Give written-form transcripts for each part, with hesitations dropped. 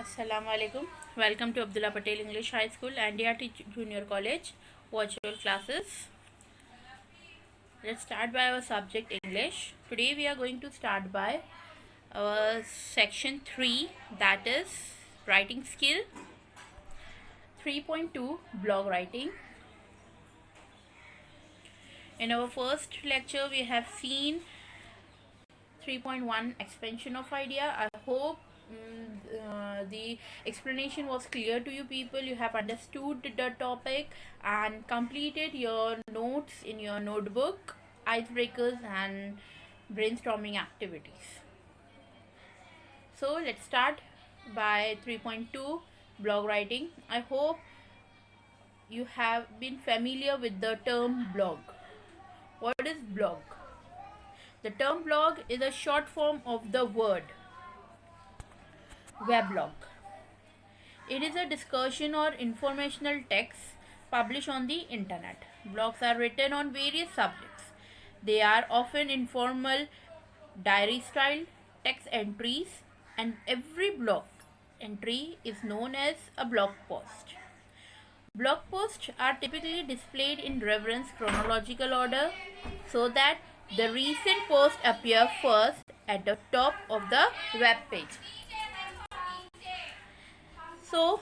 Assalamu alaikum. Welcome to Abdullah Patel English High School and DRT Junior College virtual classes. Let's start by our subject English. Today we are going to start by our section 3, that is writing skill. 3.2 blog writing. In our first lecture we have seen 3.1 expansion of idea. I hope the explanation was clear to you people. You have understood the topic and completed your notes in your notebook, icebreakers and brainstorming activities. So let's start by 3.2 blog writing. I hope you have been familiar with the term blog. What is blog? The term blog is a short form of the word weblog. It is a discussion or informational text published on the internet. Blogs are written on various subjects. They are often informal, diary style text entries, and every blog entry is known as a blog post. Blog posts are typically displayed in reverence chronological order so that the recent post appear first at the top of the web page. So,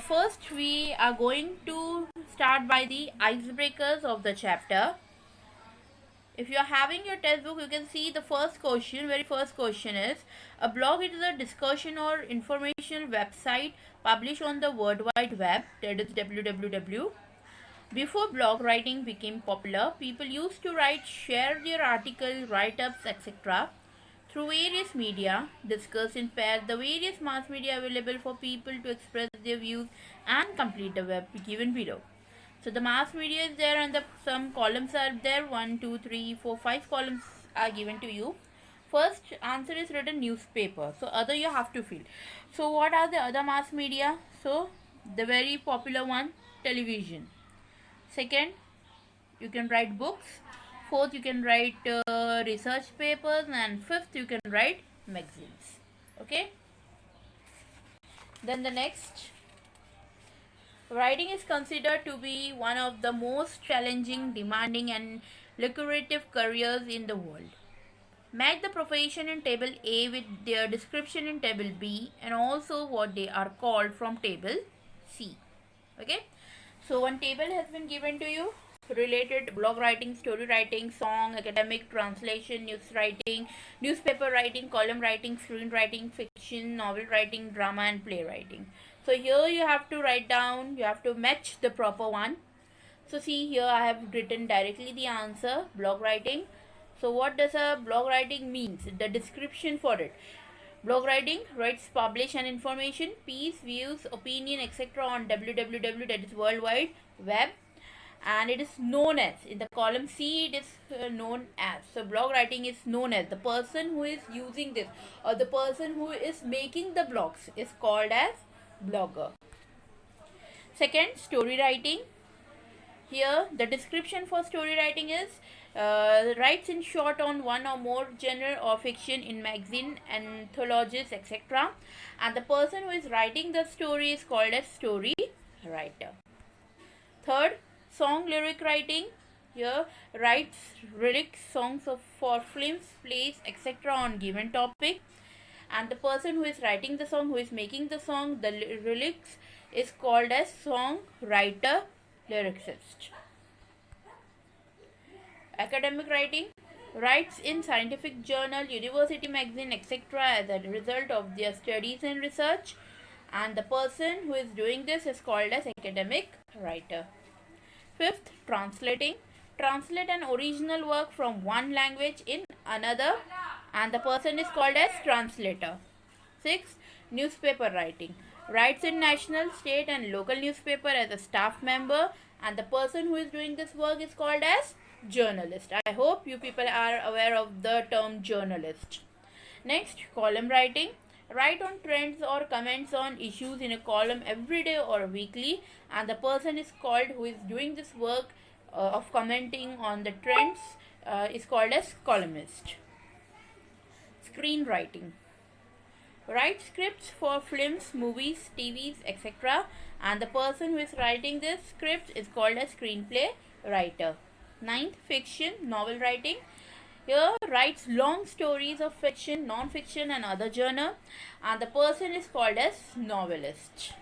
first we are going to start by the icebreakers of the chapter. If you are having your textbook, you can see the first question. Very first question is, a blog is a discussion or informational website published on the World Wide Web, that is www. Before blog writing became popular, people used to share their article, write-ups, etc. through various media, discuss in pair the various mass media available for people to express their views and complete the web given below. So the mass media is there and some columns are there. 1, 2, 3, 4, 5 columns are given to you. First answer is written newspaper. So other you have to fill. So what are the other mass media? So the very popular one, television. Second, you can write books. Fourth, you can write research papers, and fifth, you can write magazines. Okay. Then the next, writing is considered to be one of the most challenging, demanding, and lucrative careers in the world. Match the profession in table A with their description in table B and also what they are called from table C. Okay. So one table has been given to you related blog writing, story writing, song, academic, translation, news writing, newspaper writing, column writing, screen writing, fiction, novel writing, drama and play writing. So here you have to write down, you have to match the proper one. So see here I have written directly the answer, blog writing. So what does a blog writing means? The description for it. Blog writing writes, publish an information, piece, views, opinion, etc. on www, that is World Wide Web, and it is known as, in the column C it is known as. So blog writing is known as, the person who is using this or the person who is making the blogs is called as blogger. Second, story writing. Here the description for story writing is writes in short on one or more genre or fiction in magazine, anthologies, etc. And the person who is writing the story is called as story writer. Third, song lyric writing. Here writes lyrics, songs for films, plays, etc. on given topic. And the person who is writing the song, who is making the song, the lyrics is called as song writer, lyricist. Academic writing, writes in scientific journal, university magazine, etc. as a result of their studies and research, and the person who is doing this is called as academic writer. Fifth, translating, translate an original work from one language in another, and the person is called as translator. Sixth, newspaper writing, writes in national, state and local newspaper as a staff member, and the person who is doing this work is called as journalist. I hope you people are aware of the term journalist. Next, column writing, write on trends or comments on issues in a column every day or weekly, and the person is called who is doing this work of commenting on the trends is called as columnist. Screenwriting, Write scripts for films, movies, TVs, etc. And the person who is writing this script is called a screenplay writer. Ninth, fiction, novel writing. Here writes long stories of fiction, non-fiction and other genre, and the person is called as novelist.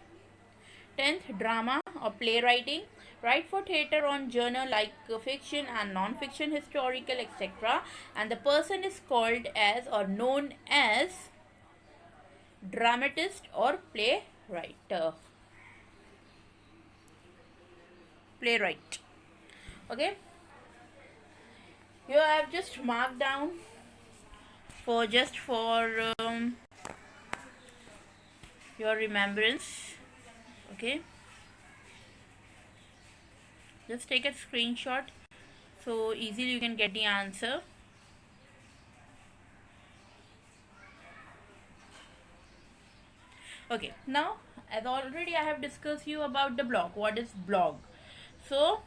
10th, drama or playwriting. Write for theatre on genre like fiction and non-fiction, historical, etc. And the person is called as or known as dramatist or playwright. Okay, here I have just marked down for your remembrance. Okay, just take a screenshot so easily you can get the answer. Okay, now as already I have discussed you about the blog. What is blog? So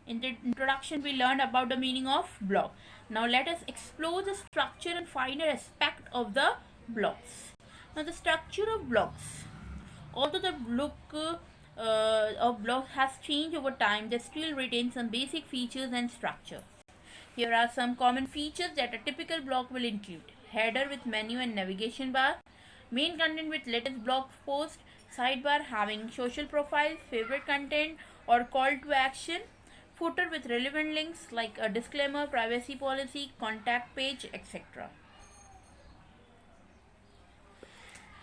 in the introduction we learned about the meaning of blog. Now let us explore the structure and finer aspect of the blogs. Now the structure of blogs. Although the look of blog has changed over time, they still retain some basic features and structure. Here are some common features that a typical blog will include. Header with menu and navigation bar. Main content with latest blog post. Sidebar having social profile, favorite content or call to action. Footer with relevant links like a disclaimer, privacy policy, contact page, etc.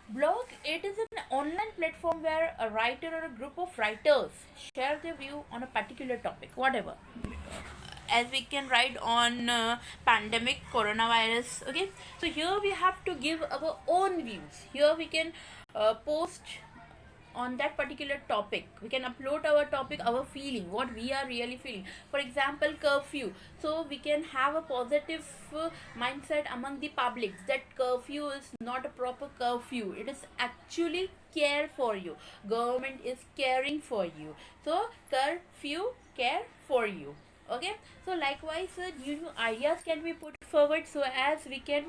Blog, it is an online platform where a writer or a group of writers share their view on a particular topic, whatever. As we can write on pandemic coronavirus. Okay, so here we have to give our own views. Here we can post on that particular topic. We can upload our topic, our feeling, what we are really feeling. For example, curfew. So we can have a positive mindset among the public that curfew is not a proper curfew. It is actually care for you. Government is caring for you. So curfew, care for you. Okay, so likewise new ideas can be put forward so as we can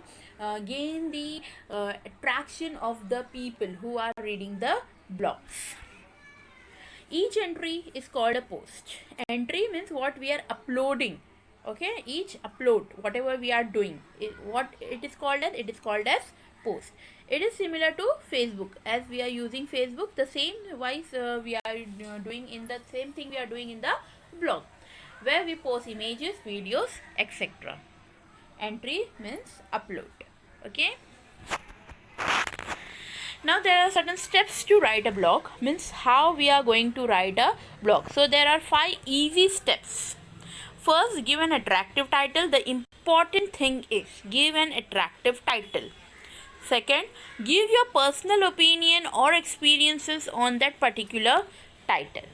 gain the attraction of the people who are reading the blogs. Each entry is called a post. Entry means what we are uploading. Okay, each upload, whatever we are doing, what it is called as, it is called as post. It is similar to Facebook. As we are using Facebook, the same wise we are doing in the same thing we are doing in the blog, where we post images, videos, etc. Entry means upload. Okay, now there are certain steps to write a blog, means how we are going to write a blog. So there are 5 easy steps. First, give an attractive title. The important thing is give an attractive title. Second, give your personal opinion or experiences on that particular title.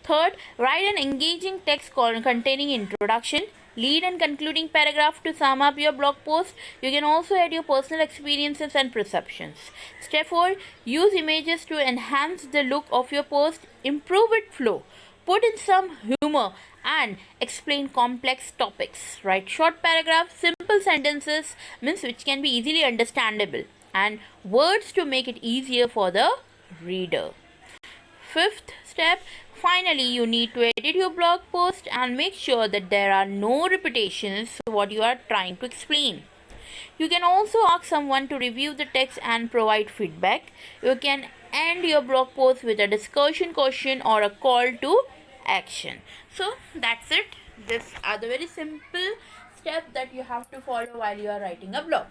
Third, write an engaging text containing introduction, lead and concluding paragraph to sum up your blog post. You can also add your personal experiences and perceptions. Step 4, use images to enhance the look of your post, improve its flow, put in some humor and explain complex topics. Write short paragraphs, simple sentences, means which can be easily understandable, and words to make it easier for the reader. Fifth step, finally you need to edit your blog post and make sure that there are no repetitions what you are trying to explain. You can also ask someone to review the text and provide feedback. You can end your blog post with a discussion question or a call to action. So that's it. These are the very simple steps that you have to follow while you are writing a blog.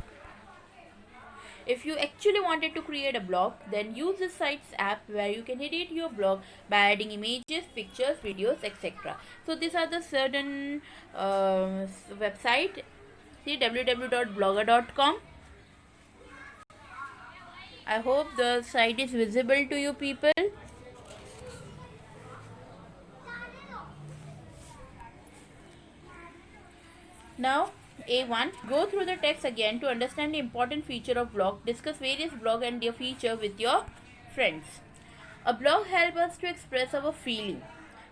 If you actually wanted to create a blog, then use the Sites app where you can edit your blog by adding images, pictures, videos, etc. So these are the certain website. See, www.blogger.com. I hope the site is visible to you people. Now, A1. Go through the text again to understand the important feature of blog. Discuss various blog and their feature with your friends. A blog helps us to express our feeling,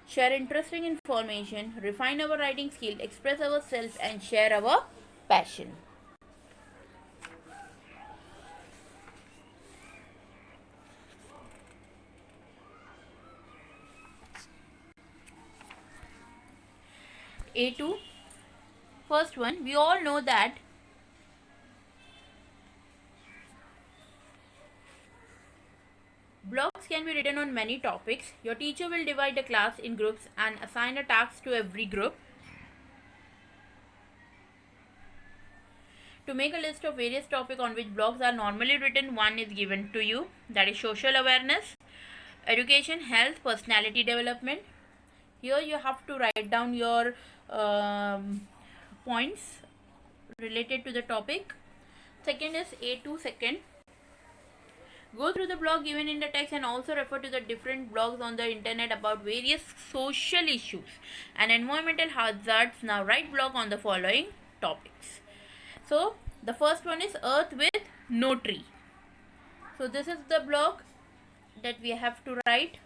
share interesting information, refine our writing skill, express ourselves and share our passion. A2, first one, we all know that blogs can be written on many topics. Your teacher will divide the class in groups and assign a task to every group. To make a list of various topics on which blogs are normally written, one is given to you, that is social awareness, education, health, personality development. Here you have to write down your points related to the topic. Second is A2, second. Go through the blog given in the text and also refer to the different blogs on the internet about various social issues and environmental hazards. Now write blog on the following topics. So the first one is Earth with no tree. So this is the blog that we have to write.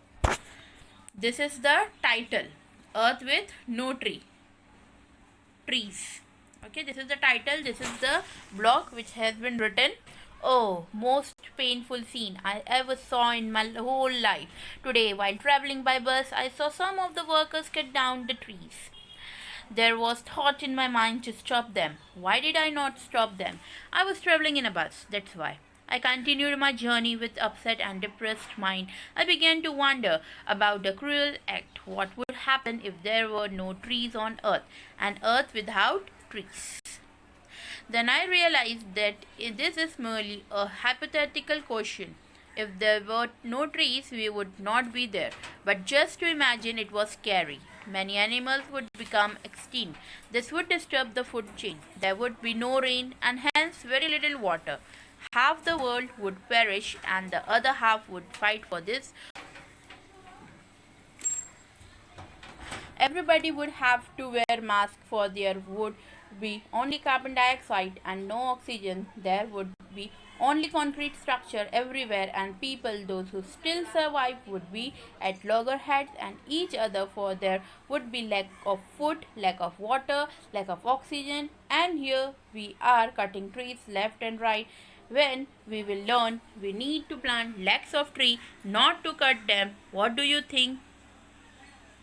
This is the title, Earth with no trees. Okay, this is the title, this is the blog which has been written. Oh, most painful scene I ever saw in my whole life. Today, while traveling by bus, I saw some of the workers cut down the trees. There was thought in my mind to stop them. Why did I not stop them? I was traveling in a bus, that's why. I continued my journey with upset and depressed mind. I began to wonder about the cruel act. What would happen if there were no trees on earth, an earth without trees? Then I realized that this is merely a hypothetical question. If there were no trees, we would not be there. But just to imagine, it was scary. Many animals would become extinct. This would disturb the food chain. There would be no rain and hence very little water. Half the world would perish and the other half would fight for this. Everybody would have to wear masks, for there would be only carbon dioxide and no oxygen. There would be only concrete structure everywhere, and people, those who still survive, would be at loggerheads and each other, for there would be lack of food, lack of water, lack of oxygen. And here we are cutting trees left and right, when we will learn we need to plant lakhs of trees, not to cut them. What do you think?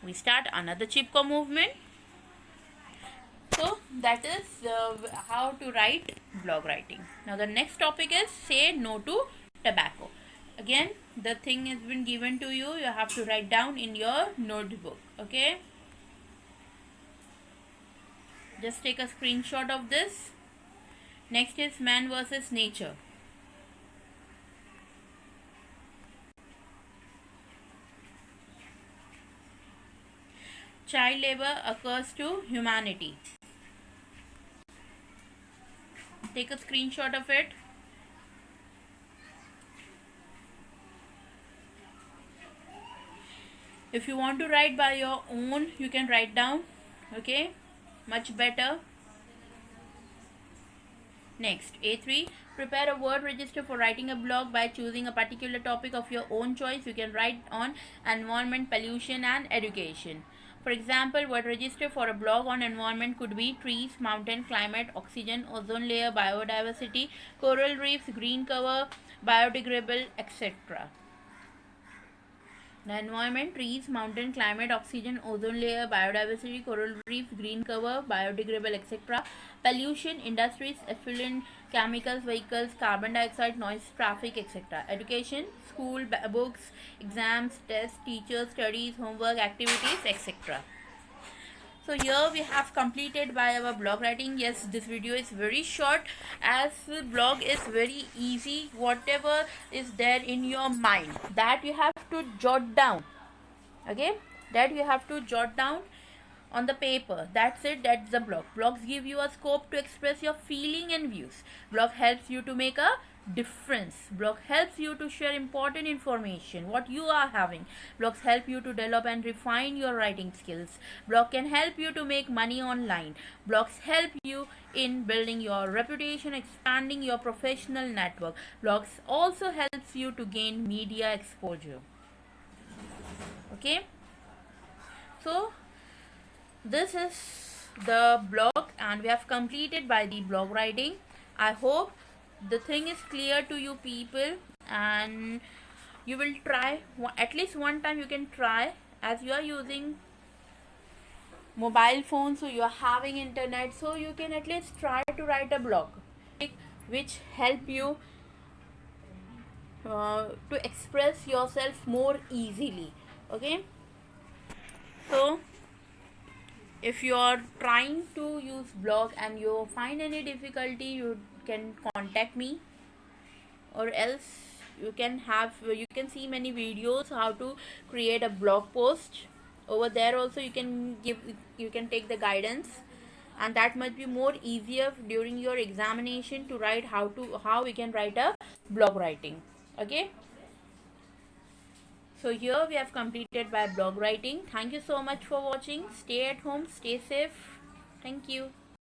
We start another Chipko movement. So that is how to write blog writing. Now the next topic is say no to tobacco. Again, the thing has been given to you. You have to write down in your notebook. Okay. Just take a screenshot of this. Next is man versus nature. Child labor occurs to humanity. Take a screenshot of it. If you want to write by your own, you can write down. Okay, much better. Next, A3. Prepare a word register for writing a blog by choosing a particular topic of your own choice. You can write on environment, pollution and education. For example, word register for a blog on environment could be trees, mountain, climate, oxygen, ozone layer, biodiversity, coral reefs, green cover, biodegradable, etc. The environment: trees, mountain, climate, oxygen, ozone layer, biodiversity, coral reef, green cover, biodegradable, etc. Pollution: industries, effluent, chemicals, vehicles, carbon dioxide, noise, traffic, etc. Education: school, books, exams, tests, teachers, studies, homework, activities, etc. So here we have completed by our blog writing. Yes, this video is very short, as blog is very easy. Whatever is there in your mind, that you have to jot down. Okay, that you have to jot down on the paper. That's it. That's the blog. Blogs give you a scope to express your feeling and views. Blog helps you to make a difference. Blog helps you to share important information what you are having. Blogs help you to develop and refine your writing skills. Blog can help you to make money online. Blogs help you in building your reputation, expanding your professional network. Blogs also helps you to gain media exposure. Okay, so this is the blog, and we have completed by the blog writing. I hope the thing is clear to you people, and you will try at least one time. You can try, as you are using mobile phone, so you are having internet, so you can at least try to write a blog which help you to express yourself more easily. Okay, so if you are trying to use blog and you find any difficulty, you can contact me, or else you can see many videos how to create a blog post. Over there also you can take the guidance, and that must be more easier during your examination to write how we can write a blog writing. Okay, so here we have completed by blog writing. Thank you so much for watching. Stay at home, stay safe. Thank you.